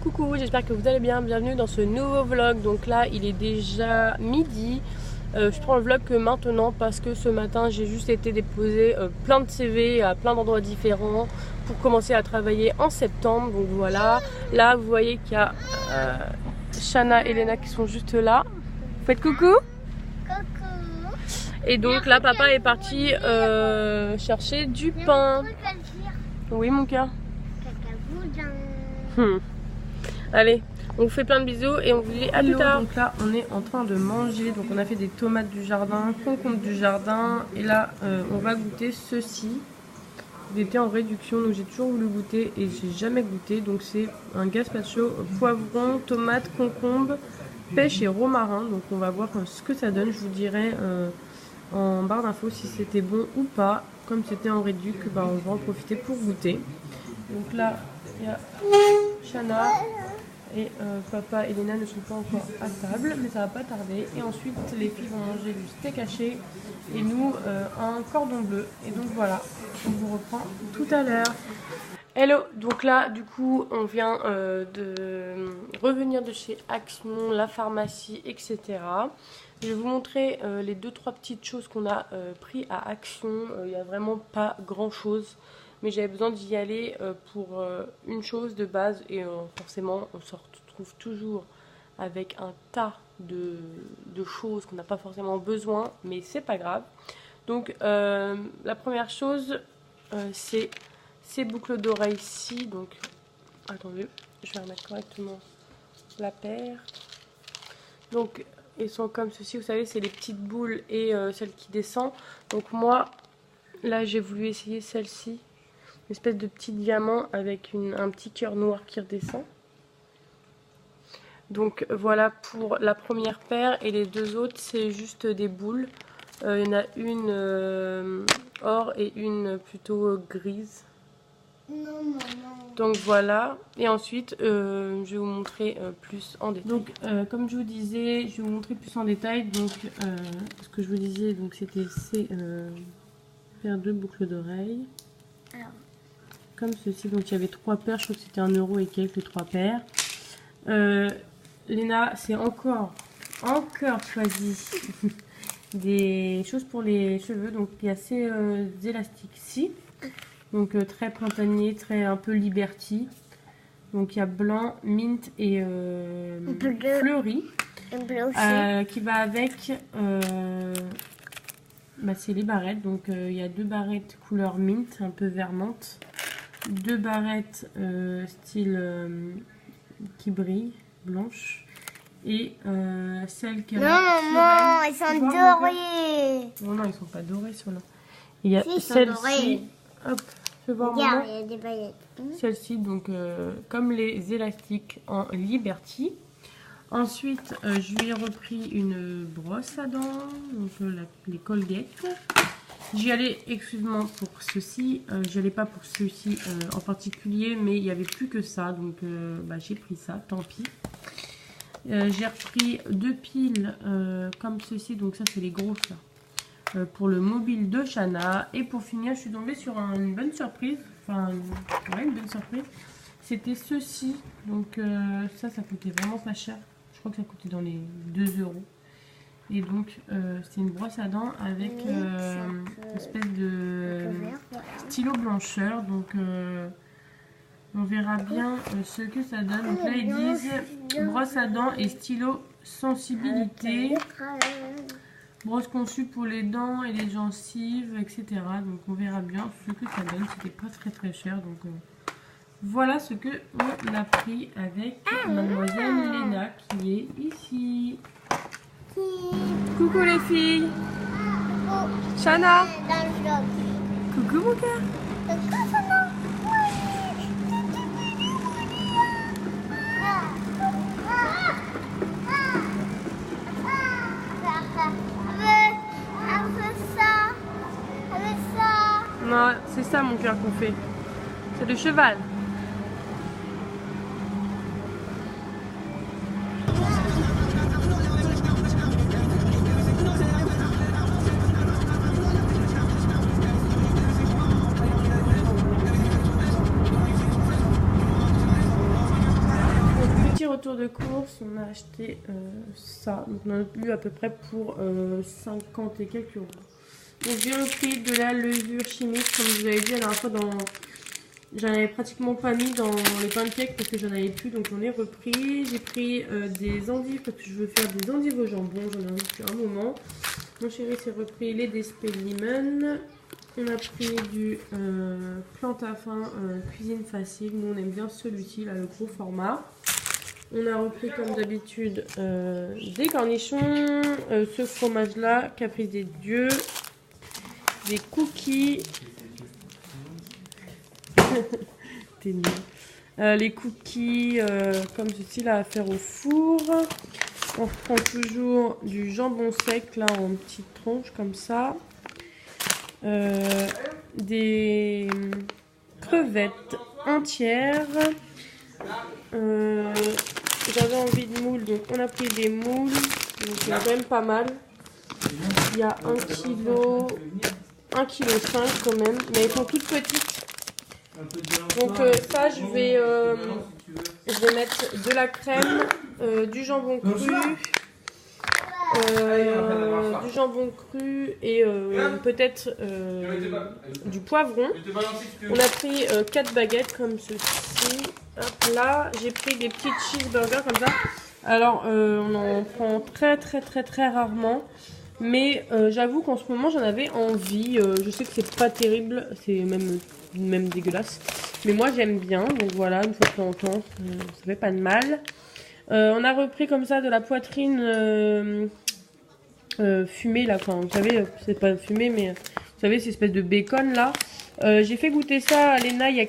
Coucou, j'espère que vous allez bien, bienvenue dans ce nouveau vlog. Donc là il est déjà midi, je prends le vlog que maintenant parce que ce matin j'ai juste été déposer plein de CV à plein d'endroits différents pour commencer à travailler en septembre. Donc voilà, là vous voyez qu'il y a Shana et Lena qui sont juste là. Vous faites coucou? Coucou. Et donc là papa est parti chercher du pain. Oui mon cœur. Allez, on vous fait plein de bisous et on vous dit à plus tard. Donc là on est en train de manger, donc on a fait des tomates du jardin, concombres du jardin et là on va goûter ceci. Il était en réduction donc j'ai toujours voulu goûter et j'ai jamais goûté. Donc c'est un gazpacho poivron, tomate, concombre, pêche et romarin. Donc on va voir ce que ça donne, je vous dirai en barre d'infos si c'était bon ou pas. Comme c'était en réduc, bah, on va en profiter pour goûter. Donc là il y a Shana et papa et Lena ne sont pas encore à table, mais ça va pas tarder. Et ensuite les filles vont manger du steak haché et nous un cordon bleu. Et donc voilà, on vous reprend tout à l'heure. Hello, donc là du coup on vient de revenir de chez Action, la pharmacie, etc. Je vais vous montrer les 2-3 petites choses qu'on a pris à Action. Il n'y a vraiment pas grand chose. Mais j'avais besoin d'y aller pour une chose de base et forcément on se retrouve toujours avec un tas de choses qu'on n'a pas forcément besoin, mais c'est pas grave. Donc la première chose c'est ces boucles d'oreilles-ci. Donc attendez, je vais remettre correctement la paire. Donc ils sont comme ceci, vous savez c'est les petites boules et celle qui descend. Donc moi là j'ai voulu essayer celle-ci. Une espèce de petit diamant avec un petit cœur noir qui redescend. Donc voilà pour la première paire et les deux autres c'est juste des boules. Il y en a une or et une plutôt grise. Non, maman. Donc voilà, et ensuite je vais vous montrer plus en détail. Donc comme je vous disais, je vais vous montrer plus en détail. Donc ce que je vous disais, donc c'était ces paires de boucles d'oreilles. Comme ceci, donc il y avait 3 paires, je crois que c'était 1 € et quelques les 3 paires. Lena c'est encore choisi des choses pour les cheveux. Donc il y a ces élastiques-ci, donc très printanier, très un peu Liberty. Donc il y a blanc, mint et fleuri, qui va avec c'est les barrettes. Donc il y a 2 barrettes couleur mint, un peu vermante. 2 barrettes style qui brille, blanche. Et celle qui a non, maman, ils sont dorés. Non, ils sont pas dorés ceux-là. Il y a si, celle-ci. Hop, je vais voir. Regarde, il y a des paillettes. Celle-ci, donc comme les élastiques en Liberty. Ensuite, je lui ai repris une brosse à dents, donc les Colgate. J'y allais exclusivement pour ceci, j'y allais pas pour ceci en particulier, mais il n'y avait plus que ça, donc j'ai pris ça, tant pis. J'ai repris 2 piles comme ceci, donc ça c'est les grosses là, pour le mobile de Shana. Et pour finir, je suis tombée sur une bonne surprise, une bonne surprise. C'était ceci, donc ça coûtait vraiment pas cher, je crois que ça coûtait dans les 2 €. Et donc c'est une brosse à dents avec une espèce de stylo blancheur. Donc on verra bien ce que ça donne. Donc là ils disent brosse à dents et stylo sensibilité. Brosse conçue pour les dents et les gencives, etc. Donc on verra bien ce que ça donne. C'était pas très cher. Donc voilà ce que on a pris avec mademoiselle Lena qui est ici. Coucou les filles. Shana. Coucou mon cœur. Coucou Shana. Non, c'est ça mon cœur qu'on fait. C'est le cheval. retour de course, on a acheté ça. Donc on en a eu à peu près pour 50 et quelques euros. Donc j'ai repris de la levure chimique, comme je vous avais dit la dernière fois, j'en avais pratiquement pas mis dans les pancakes parce que j'en avais plus, donc j'en ai repris. J'ai pris des endives parce que je veux faire des endives au jambon, j'en ai envie depuis un moment. Mon chéri s'est repris les Despé Lemon. On a pris du plante à fin cuisine facile. Nous on aime bien celui-ci, là, le gros format. On a repris comme d'habitude des cornichons, ce fromage là, Caprice des Dieux, des cookies. T'es nul. Les cookies comme ceci là à faire au four. On reprend toujours du jambon sec là en petites tronches comme ça. Des crevettes entières. J'avais envie de moules, donc on a pris des moules. Donc il y a quand même pas mal. Il y a 1,5 kg quand même, mais elles sont toutes petites. Donc ça je vais mettre de la crème, du jambon cru. Du jambon cru et peut-être du poivron. On a pris 4 baguettes comme ceci. Hop là, j'ai pris des petits cheeseburgers comme ça. Alors on en prend très rarement. Mais j'avoue qu'en ce moment j'en avais envie. Je sais que c'est pas terrible, c'est même dégueulasse. Mais moi j'aime bien, donc voilà, une fois de temps en temps, ça fait pas de mal. On a repris comme ça de la poitrine fumée là, enfin vous savez, c'est pas fumé mais vous savez, cette espèce de bacon là. J'ai fait goûter ça à Léna il y a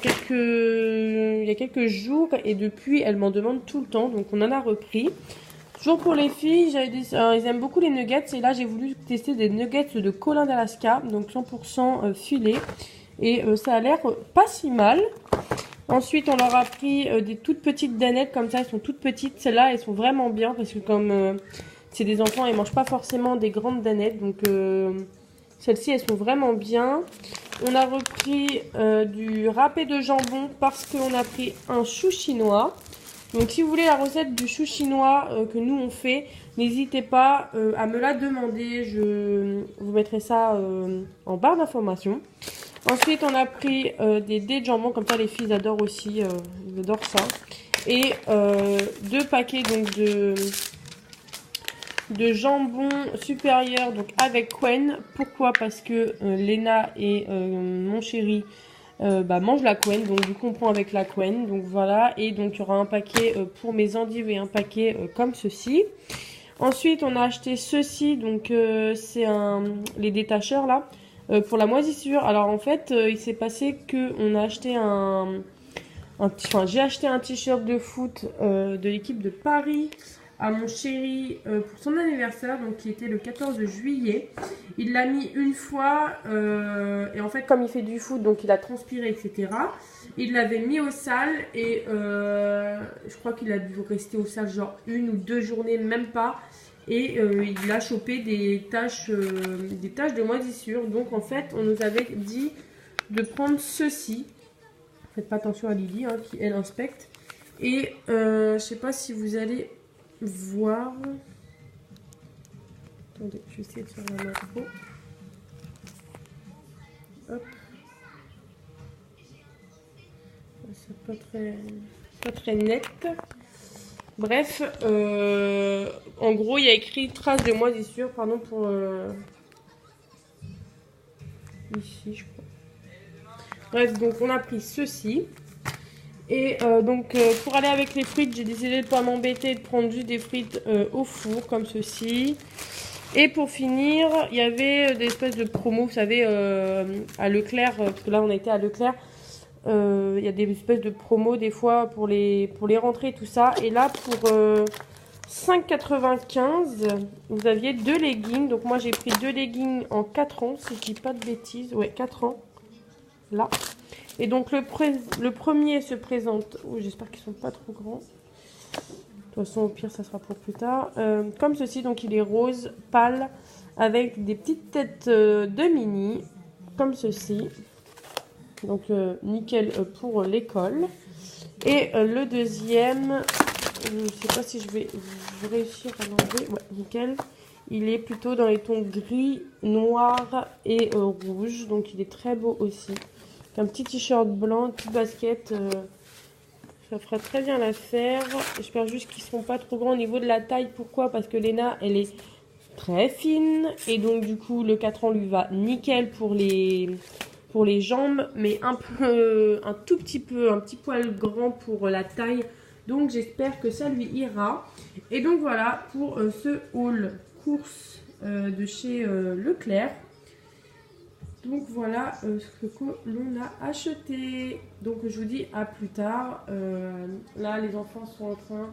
quelques jours et depuis elle m'en demande tout le temps, donc on en a repris. Toujours pour les filles, ils aiment beaucoup les nuggets et là j'ai voulu tester des nuggets de Colin d'Alaska, donc 100% filet et ça a l'air pas si mal. Ensuite on leur a pris des toutes petites danettes comme ça, elles sont toutes petites, celles-là elles sont vraiment bien parce que comme c'est des enfants, ils mangent pas forcément des grandes danettes, donc celles-ci elles sont vraiment bien. On a repris du râpé de jambon parce qu'on a pris un chou chinois. Donc si vous voulez la recette du chou chinois que nous on fait, n'hésitez pas à me la demander, je vous mettrai ça en barre d'informations. Ensuite on a pris des dés de jambon, comme ça les filles adorent aussi, ils adorent ça. Et 2 paquets donc de jambon supérieur donc avec quen. Pourquoi? Parce que Léna et mon chéri mange la quen, donc du coup on prend avec la quen, donc voilà. Et donc il y aura un paquet pour mes endives et un paquet comme ceci. Ensuite on a acheté ceci, donc c'est les détacheurs là pour la moisissure. Alors en fait il s'est passé que on a acheté j'ai acheté un t-shirt de foot de l'équipe de Paris à mon chéri pour son anniversaire, donc qui était le 14 juillet. Il l'a mis une fois et en fait comme il fait du foot, donc il a transpiré etc. Il l'avait mis au sale et je crois qu'il a dû rester au sale genre 1 ou 2 journées, même pas. Et il a chopé des taches de moisissure. Donc en fait on nous avait dit de prendre ceci. Faites pas attention à Lily hein, qui elle inspecte. Et je sais pas si vous allez voir. Attendez, je vais essayer de faire la macro. Hop. C'est pas très net. Bref, en gros, il y a écrit trace de moisissure, pardon pour ici, je crois. Bref, donc on a pris ceci. Et donc pour aller avec les frites, j'ai décidé de ne pas m'embêter et de prendre juste des frites au four comme ceci. Et pour finir, il y avait des espèces de promos, vous savez, à Leclerc, parce que là on a été à Leclerc. Il y a des espèces de promos des fois pour les rentrées et tout ça. Et là pour 5,95 vous aviez 2 leggings. Donc moi j'ai pris 2 leggings en 4 ans, si je dis pas de bêtises. Ouais, 4 ans. Là. Et donc le premier se présente. Oh, j'espère qu'ils sont pas trop grands. De toute façon au pire ça sera pour plus tard. Comme ceci, donc il est rose pâle avec des petites têtes de mini. Comme ceci. Donc nickel pour l'école. Et le deuxième Je ne sais pas si je vais réussir à l'enlever. Ouais, nickel. Il est plutôt dans les tons gris, noir et rouge. Donc il est très beau aussi. Un petit t-shirt blanc, une petite basket. Ça fera très bien l'affaire. J'espère juste qu'ils ne seront pas trop grands au niveau de la taille. Pourquoi? Parce que Léna, elle est très fine. Et donc du coup, le 4 ans lui va nickel pour les jambes. Mais un tout petit peu, un petit poil grand pour la taille. Donc j'espère que ça lui ira. Et donc voilà pour ce haul course de chez Leclerc. Donc voilà ce que l'on a acheté. Donc je vous dis à plus tard. Là les enfants sont en train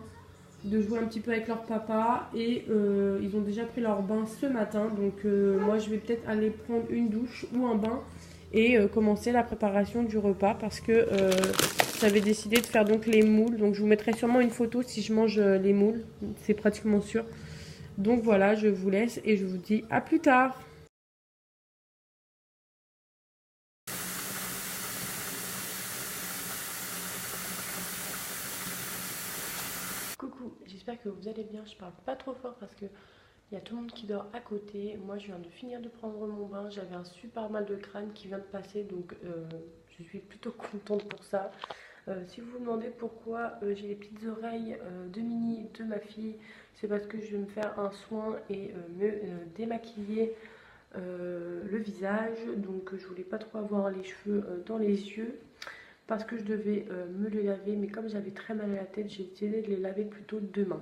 de jouer un petit peu avec leur papa. Et ils ont déjà pris leur bain ce matin. Donc moi je vais peut-être aller prendre une douche ou un bain. Et commencer la préparation du repas. Parce que j'avais décidé de faire donc les moules. Donc je vous mettrai sûrement une photo si je mange les moules. C'est pratiquement sûr. Donc voilà, je vous laisse et je vous dis à plus tard. Coucou, j'espère que vous allez bien. Je parle pas trop fort parce que il y a tout le monde qui dort à côté. Moi je viens de finir de prendre mon bain. J'avais un super mal de crâne qui vient de passer. Donc je suis plutôt contente pour ça. Si vous vous demandez pourquoi j'ai les petites oreilles de Mini de ma fille, c'est parce que je vais me faire un soin et me démaquiller le visage. Donc je voulais pas trop avoir les cheveux dans les yeux parce que je devais me les laver. Mais comme j'avais très mal à la tête, j'ai décidé de les laver plutôt demain.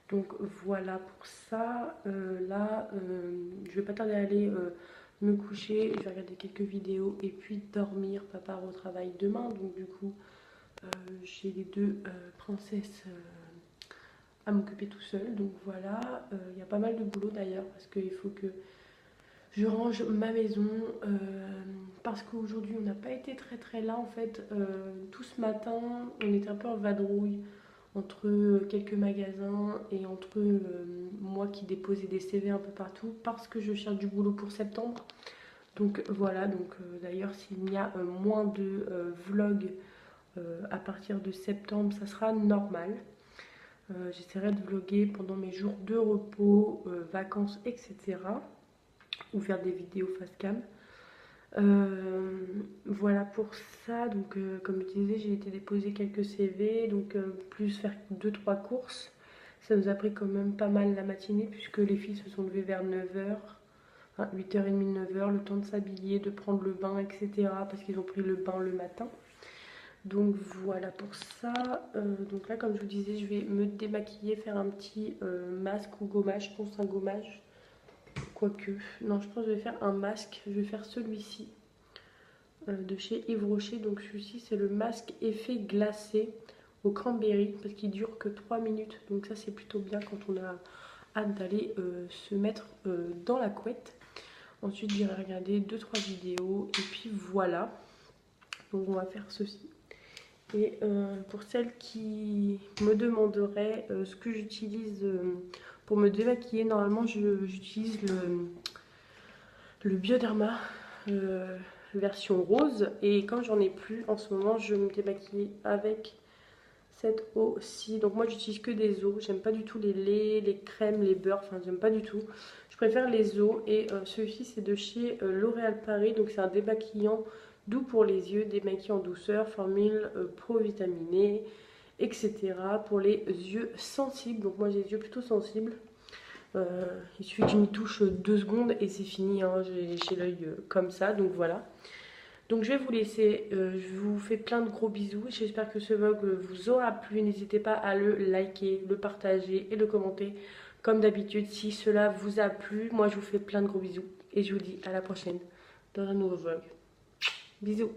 Donc voilà pour ça. Là je vais pas tarder à aller me coucher. Je vais regarder quelques vidéos et puis dormir. Papa part au travail demain. Donc du coup j'ai les deux princesses à m'occuper tout seul. Donc voilà, il y a pas mal de boulot d'ailleurs parce qu'il faut que je range ma maison parce qu'aujourd'hui on n'a pas été très là en fait. Tout ce matin on était un peu en vadrouille entre quelques magasins et entre moi qui déposais des CV un peu partout parce que je cherche du boulot pour septembre. Donc voilà, donc d'ailleurs s'il y a moins de vlogs à partir de septembre, ça sera normal. J'essaierai de vlogger pendant mes jours de repos, vacances, etc. Ou faire des vidéos face cam. Voilà pour ça. Donc comme je disais, j'ai été déposer quelques CV. Donc plus faire 2-3 courses. Ça nous a pris quand même pas mal la matinée puisque les filles se sont levées vers 9h. Enfin, 8h30, 9h, le temps de s'habiller, de prendre le bain, etc. Parce qu'ils ont pris le bain le matin. Donc voilà pour ça. Donc là comme je vous disais, je vais me démaquiller, faire un petit masque ou gommage. Je pense un gommage. Quoique, non, je pense que je vais faire un masque. Je vais faire celui-ci de chez Yves Rocher. Donc celui-ci c'est le masque effet glacé au cranberry parce qu'il dure que 3 minutes. Donc ça c'est plutôt bien quand on a hâte d'aller se mettre dans la couette. Ensuite j'irai regarder 2-3 vidéos et puis voilà. Donc on va faire ceci. Et pour celles qui me demanderaient ce que j'utilise pour me démaquiller, normalement j'utilise le Bioderma version rose. Et quand j'en ai plus en ce moment, je me démaquille avec cette eau-ci. Donc moi j'utilise que des eaux, j'aime pas du tout les laits, les crèmes, les beurres, enfin j'aime pas du tout. Je préfère les eaux et celui-ci c'est de chez L'Oréal Paris, donc c'est un démaquillant doux pour les yeux, démaquillant en douceur, formule pro-vitaminée, etc. pour les yeux sensibles. Donc moi j'ai les yeux plutôt sensibles. Il suffit que je m'y touche 2 secondes et c'est fini, hein. J'ai l'œil comme ça, donc voilà. Donc je vais vous laisser, je vous fais plein de gros bisous. J'espère que ce vlog vous aura plu. N'hésitez pas à le liker, le partager et le commenter comme d'habitude si cela vous a plu. Moi je vous fais plein de gros bisous et je vous dis à la prochaine dans un nouveau vlog. Bisous.